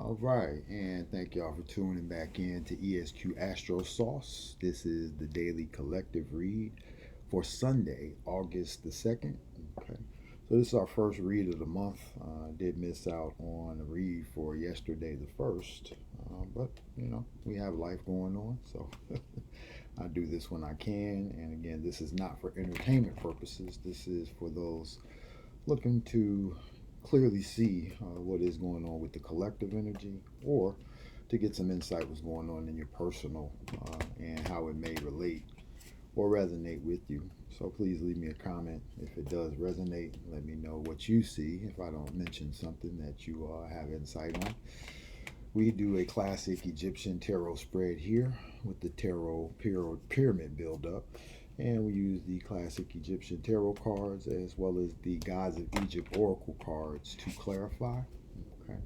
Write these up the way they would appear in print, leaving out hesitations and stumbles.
All right, and thank y'all for tuning back in to ESQ-Astro Sauce. This is the daily collective read for Sunday, August the 2nd. Okay, so this is our first read of the month. I did miss out on a read for yesterday, the 1st, but we have life going on, so I do this when I can. And again, this is not for entertainment purposes, this is for those looking to clearly see what is going on with the collective energy, or to get some insight what's going on in your personal and how it may relate or resonate with you. So please leave me a comment if it does resonate. Let me know what you see if I don't mention something that you have insight on. We do a classic Egyptian tarot spread here with the tarot pyramid build up, and we use the classic Egyptian tarot cards as well as the Gods of Egypt oracle cards to clarify. Okay.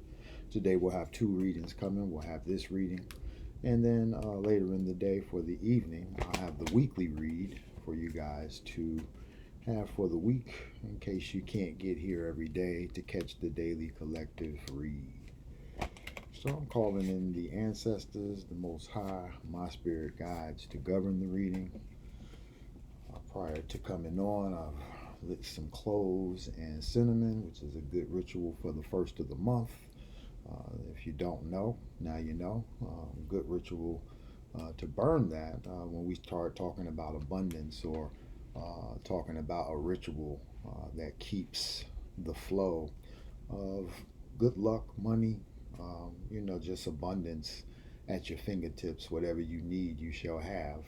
Today we'll have two readings coming. We'll have this reading, and then later in the day for the evening, I'll have the weekly read for you guys to have for the week in case you can't get here every day to catch the daily collective read. So I'm calling in the ancestors, the Most High, my spirit guides to govern the reading. Prior to coming on, I've lit some cloves and cinnamon, which is a good ritual for the first of the month. If you don't know, now you know. Good ritual to burn that when we start talking about abundance, or talking about a ritual that keeps the flow of good luck, money, just abundance at your fingertips. Whatever you need, you shall have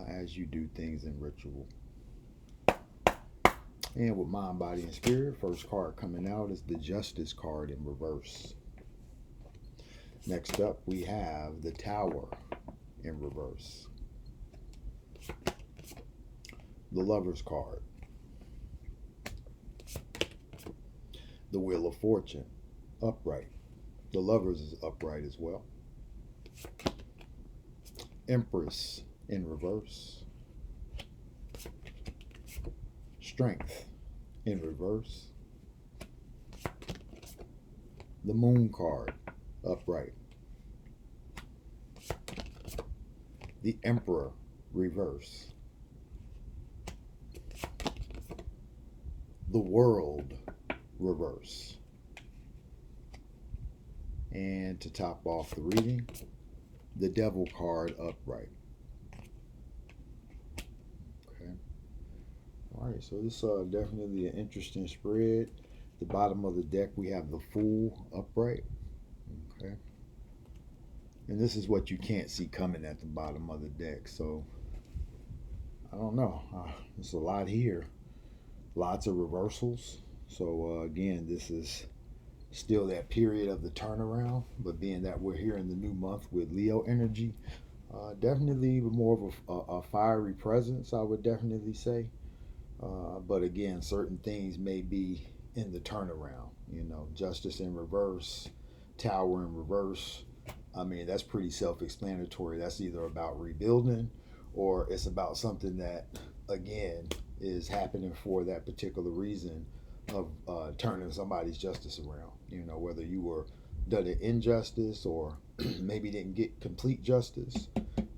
as you do things in ritual. And with mind, body, and spirit, first card coming out is the Justice card in reverse. Next up, we have the Tower in reverse. The Lover's card. The Wheel of Fortune, upright. The Lover's is upright as well. Empress in reverse. Strength in reverse. The Moon card, upright. The Emperor, reverse. The World, reverse. And to top off the reading, the Devil card, upright. Okay. All right, so this is definitely an interesting spread. The bottom of the deck, we have the Fool upright. Okay. And this is what you can't see coming at the bottom of the deck. So, I don't know. There's a lot here. Lots of reversals. So, again, this is still that period of the turnaround. But being that we're here in the new month with Leo energy, definitely more of a fiery presence, I would definitely say. But again, certain things may be in the turnaround. Justice in reverse, Tower in reverse. I mean, that's pretty self-explanatory. That's either about rebuilding, or it's about something that, again, is happening for that particular reason of turning somebody's justice around. Whether you were done an injustice or maybe didn't get complete justice.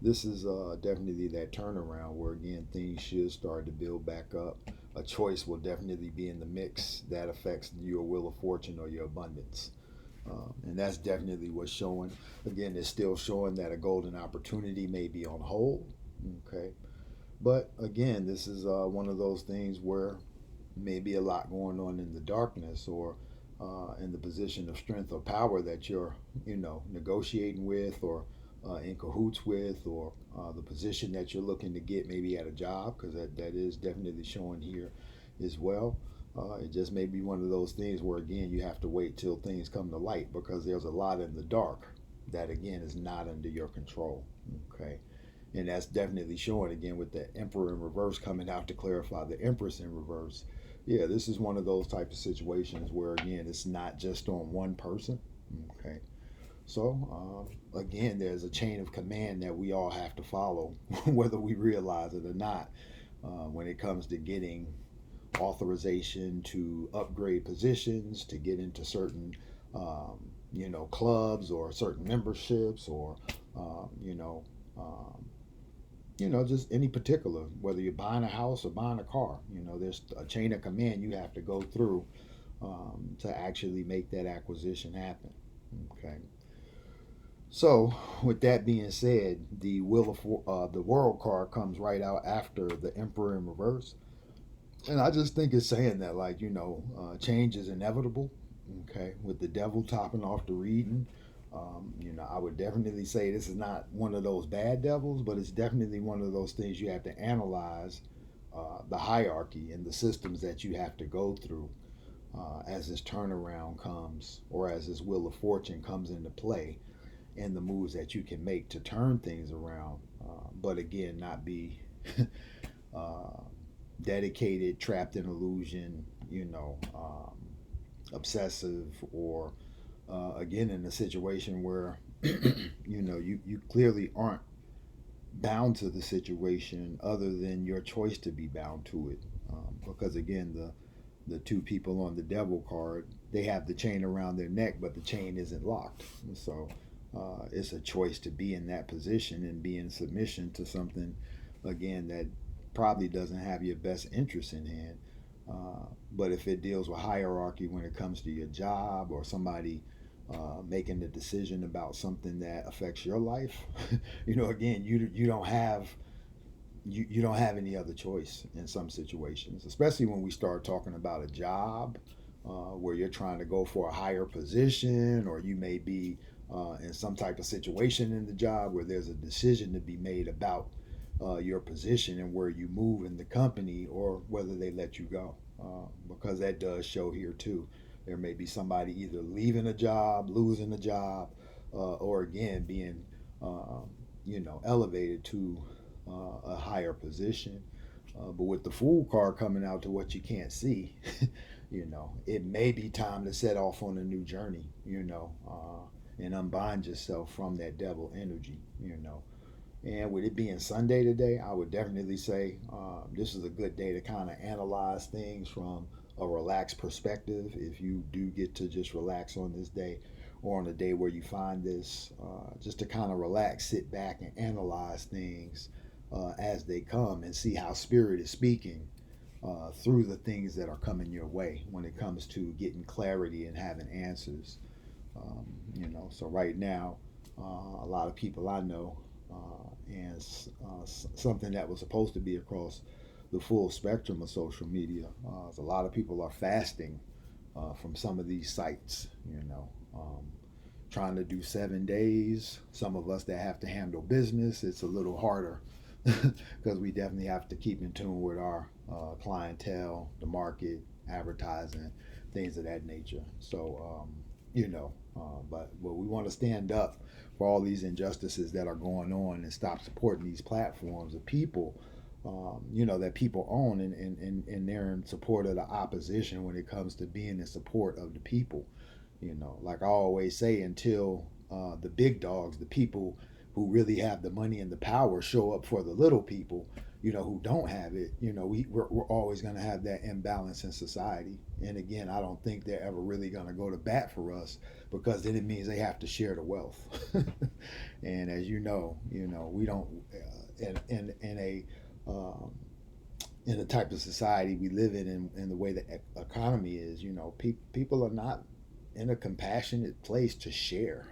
This is definitely that turnaround where, again, things should start to build back up. A choice will definitely be in the mix that affects your Wheel of Fortune or your abundance. And that's definitely what's showing. Again, it's still showing that a golden opportunity may be on hold. Okay. But again, this is one of those things where maybe a lot going on in the darkness, or in the position of strength or power that you're, negotiating with, or in cahoots with, or the position that you're looking to get maybe at a job, because that is definitely showing here as well. It just may be one of those things where, again, you have to wait till things come to light, because there's a lot in the dark that, again, is not under your control. Okay. And that's definitely showing, again, with the Emperor in reverse coming out to clarify the Empress in reverse. Yeah, this is one of those types of situations where, again, it's not just on one person. Okay. So, again, there's a chain of command that we all have to follow, whether we realize it or not, when it comes to getting authorization to upgrade positions, to get into certain clubs or certain memberships or, um, you know, um, just any particular, whether you're buying a house or buying a car, there's a chain of command you have to go through to actually make that acquisition happen. Okay. So, with that being said, the World card comes right out after the Emperor in reverse, and I just think it's saying that, like, change is inevitable. Okay, with the Devil topping off the reading, I would definitely say this is not one of those bad devils, but it's definitely one of those things you have to analyze the hierarchy and the systems that you have to go through as this turnaround comes, or as this Wheel of Fortune comes into play, and the moves that you can make to turn things around. But again, not be uh, dedicated, trapped in illusion, obsessive, or again in a situation where you clearly aren't bound to the situation other than your choice to be bound to it. Because again, the two people on the Devil card, they have the chain around their neck, but the chain isn't locked. So it's a choice to be in that position and be in submission to something, again, that probably doesn't have your best interest in hand. But if it deals with hierarchy when it comes to your job, or somebody making the decision about something that affects your life, again, you don't have you don't have any other choice in some situations, especially when we start talking about a job where you're trying to go for a higher position, or you may be in some type of situation in the job where there's a decision to be made about your position and where you move in the company, or whether they let you go. Because that does show here too. There may be somebody either leaving a job, losing a job, or again being, elevated to a higher position. But with the Fool card coming out to what you can't see, it may be time to set off on a new journey, and unbind yourself from that devil energy. And with it being Sunday today, I would definitely say this is a good day to kind of analyze things from a relaxed perspective. If you do get to just relax on this day, or on a day where you find this, just to kind of relax, sit back, and analyze things as they come, and see how Spirit is speaking through the things that are coming your way when it comes to getting clarity and having answers. So right now, a lot of people I know, and something that was supposed to be across the full spectrum of social media, a lot of people are fasting from some of these sites, trying to do 7 days. Some of us that have to handle business, it's a little harder because we definitely have to keep in tune with our clientele, the market, advertising, things of that nature. So, but we want to stand up for all these injustices that are going on, and stop supporting these platforms of people, that people own, and they're in support of the opposition when it comes to being in support of the people. Like I always say, until the big dogs, the people who really have the money and the power, show up for the little people, who don't have it, we're always going to have that imbalance in society. And again, I don't think they're ever really going to go to bat for us, because then it means they have to share the wealth. And as we don't, in a in the type of society we live in, and the way the economy is, people are not in a compassionate place to share,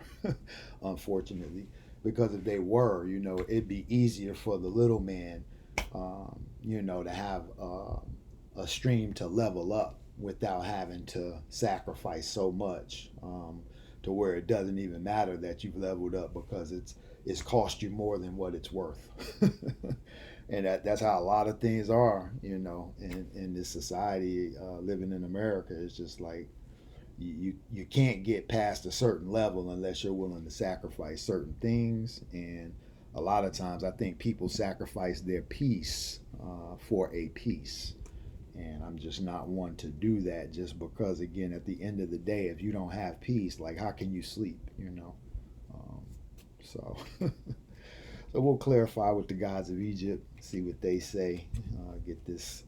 unfortunately. Because if they were, it'd be easier for the little man, to have a stream to level up without having to sacrifice so much, to where it doesn't even matter that you've leveled up, because it's cost you more than what it's worth. And that's how a lot of things are, in this society, living in America. It's just like you can't get past a certain level unless you're willing to sacrifice certain things. And a lot of times I think people sacrifice their peace for a peace, and I'm just not one to do that, just because, again, at the end of the day, if you don't have peace, like, how can you sleep? So so we'll clarify with the gods of Egypt, see what they say, get this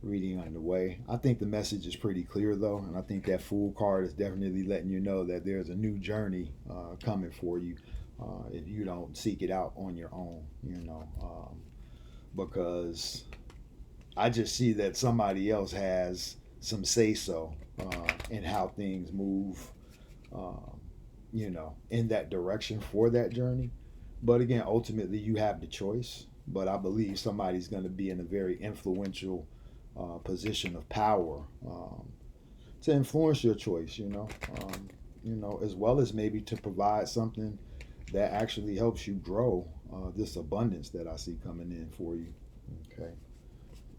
reading on the way. I think the message is pretty clear though, and I think that Fool card is definitely letting you know that there's a new journey coming for you if you don't seek it out on your own, because I just see that somebody else has some say so in how things move, um, in that direction for that journey. But again, ultimately, you have the choice. But I believe somebody's going to be in a very influential position of power to influence your choice. As well as maybe to provide something that actually helps you grow this abundance that I see coming in for you. Okay.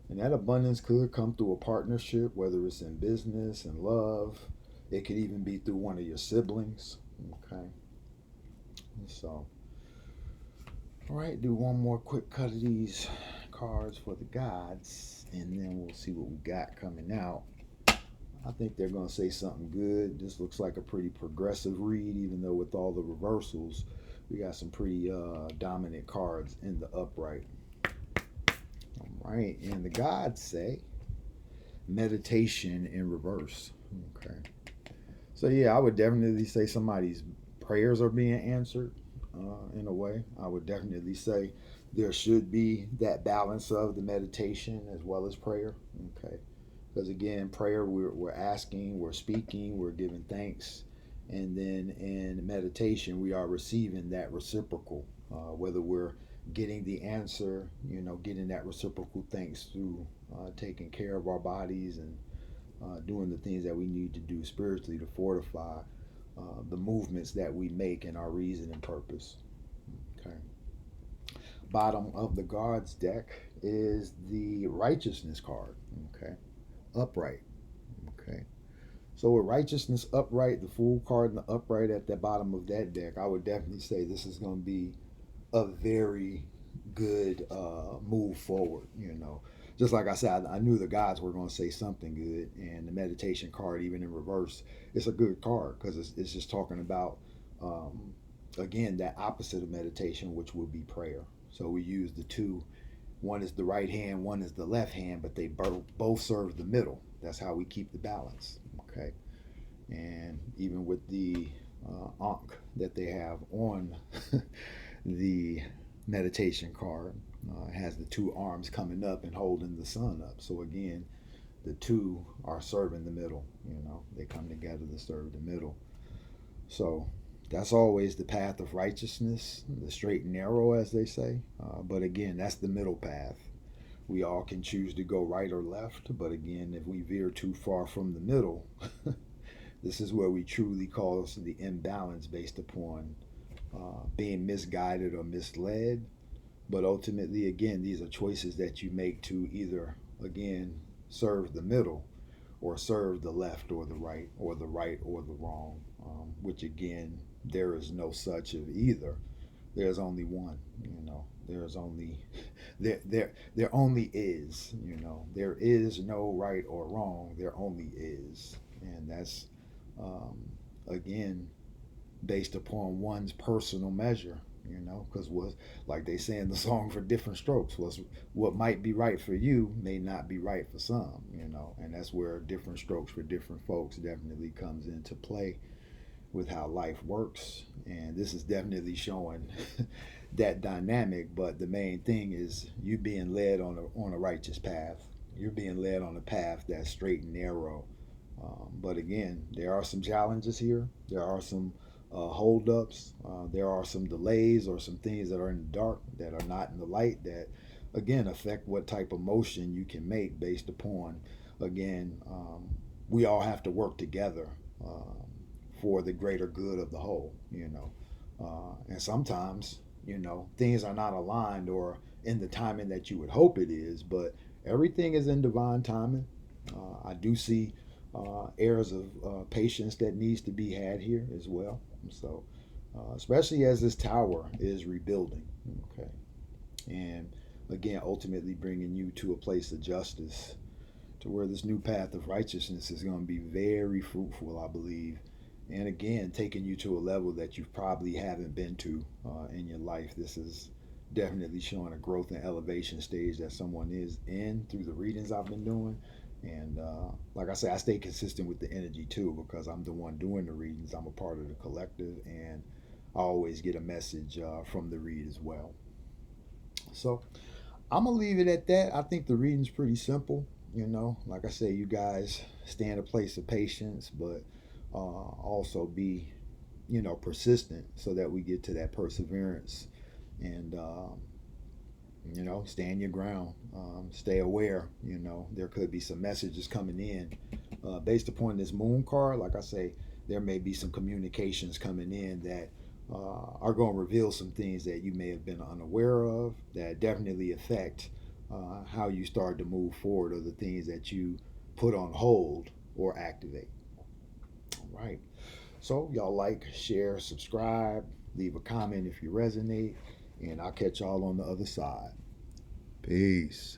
And that abundance could come through a partnership, whether it's in business and love. It could even be through one of your siblings. Okay. So, all right, do one more quick cut of these cards for the gods, and then we'll see what we got coming out. I think they're going to say something good. This looks like a pretty progressive read, even though with all the reversals, we got some pretty dominant cards in the upright. All right, and the gods say meditation in reverse. Okay. So yeah, I would definitely say somebody's prayers are being answered in a way. I would definitely say there should be that balance of the meditation as well as prayer. Okay. Because again, prayer, we're asking, we're speaking, we're giving thanks. And then in meditation, we are receiving that reciprocal, whether we're getting the answer, getting that reciprocal thanks through taking care of our bodies and doing the things that we need to do spiritually to fortify the movements that we make in our reason and purpose. Okay. Bottom of the Guards deck is the Righteousness card. Okay. Upright. Okay. So with Righteousness upright, the Fool card and the upright at the bottom of that deck, I would definitely say this is going to be a very good move forward. Just like I said, I knew the gods were going to say something good, and the meditation card, even in reverse, it's a good card because it's just talking about again that opposite of meditation, which would be prayer. So we use the two. One is the right hand, one is the left hand, but they both serve the middle. That's how we keep the balance. Okay. And even with the Ankh that they have on the meditation card, has the two arms coming up and holding the sun up. So again, the two are serving the middle. They come together to serve the middle. So that's always the path of righteousness, the straight and narrow, as they say. But again, that's the middle path. We all can choose to go right or left. But again, if we veer too far from the middle, this is where we truly cause the imbalance based upon being misguided or misled. But ultimately, again, these are choices that you make to either, again, serve the middle or serve the left or the right or the wrong, which again, there is no such of either. There's only one, there's only, there only is, there is no right or wrong, there only is. And that's, again, based upon one's personal measure, because like they say in the song, for different strokes, what might be right for you may not be right for some, and that's where different strokes for different folks definitely comes into play with how life works. And this is definitely showing that dynamic, but the main thing is you being led on a righteous path. You're being led on a path that's straight and narrow. But again, there are some challenges here. There are some holdups. There are some delays or some things that are in the dark that are not in the light that, again, affect what type of motion you can make based upon, again, we all have to work together for the greater good of the whole, and sometimes, things are not aligned or in the timing that you would hope it is, but everything is in divine timing. I do see areas of patience that needs to be had here as well. So, especially as this tower is rebuilding, okay, and again, ultimately bringing you to a place of justice, to where this new path of righteousness is going to be very fruitful, I believe, and again, taking you to a level that you probably haven't been to in your life. This is definitely showing a growth and elevation stage that someone is in through the readings I've been doing. And like I say, I stay consistent with the energy too because I'm the one doing the readings. I'm a part of the collective, and I always get a message from the read as well. So I'm gonna leave it at that. I think the reading's pretty simple. Like I say, you guys stay in a place of patience, but also be, persistent so that we get to that perseverance and stand your ground. Stay aware. There could be some messages coming in based upon this moon card. Like I say, there may be some communications coming in that are going to reveal some things that you may have been unaware of that definitely affect how you start to move forward, or the things that you put on hold or activate. All right. So y'all like, share, subscribe, leave a comment if you resonate, and I'll catch y'all on the other side. Peace.